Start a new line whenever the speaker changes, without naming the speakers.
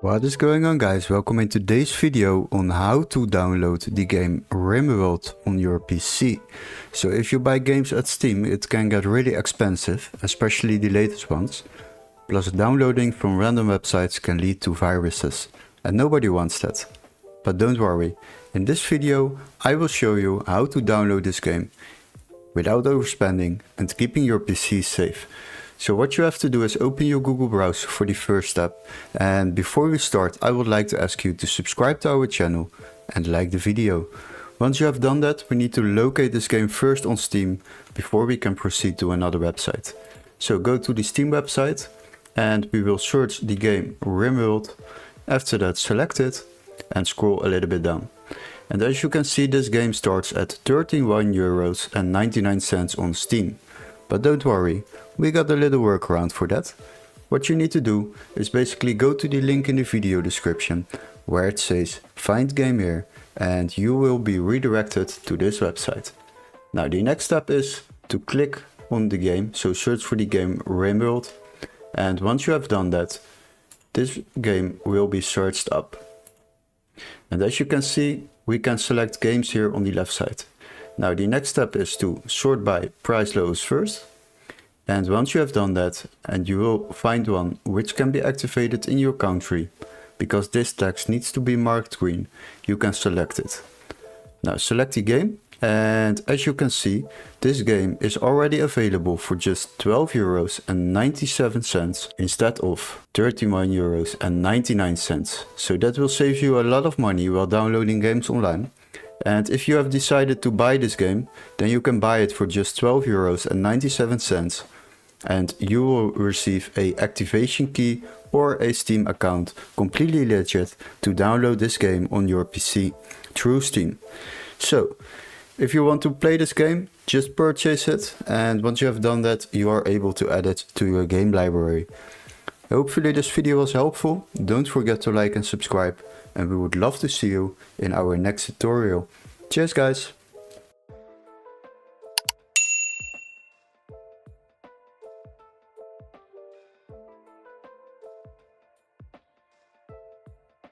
What is going on, guys? Welcome in today's video on how to download the game RimWorld on your PC. So if you buy games at Steam, it can get really expensive, especially the latest ones. Plus downloading from random websites can lead to viruses, and nobody wants that. But don't worry, in this video I will show you how to download this game without overspending and keeping your PC safe. So what you have to do is open your Google browser for the first step, and before we start I would like to ask you to subscribe to our channel and like the video. Once you have done that, we need to locate this game first on Steam before we can proceed to another website. So go to the Steam website and we will search the game RimWorld. After that, select it and scroll a little bit down. And as you can see, this game starts at €31.99 on Steam. But don't worry, we got a little workaround for that. What you need to do is basically go to the link in the video description where it says find game here, and you will be redirected to this website. Now the next step is to click on the game, so search for the game RimWorld, and once you have done that, this game will be searched up. And as you can see, we can select games here on the left side. Now the next step is to sort by price lowest first. And once you have done that, and you will find one which can be activated in your country, because this text needs to be marked green, you can select it. Now select the game, and as you can see, this game is already available for just €12.97 instead of €31.99. So that will save you a lot of money while downloading games online. And if you have decided to buy this game, then you can buy it for just €12.97, and you will receive a activation key or a Steam account completely legit to download this game on your PC through Steam. So if you want to play this game, just purchase it, and once you have done that, you are able to add it to your game library. Hopefully this video was helpful. Don't forget to like and subscribe, and we would love to see you in our next tutorial. Cheers, guys!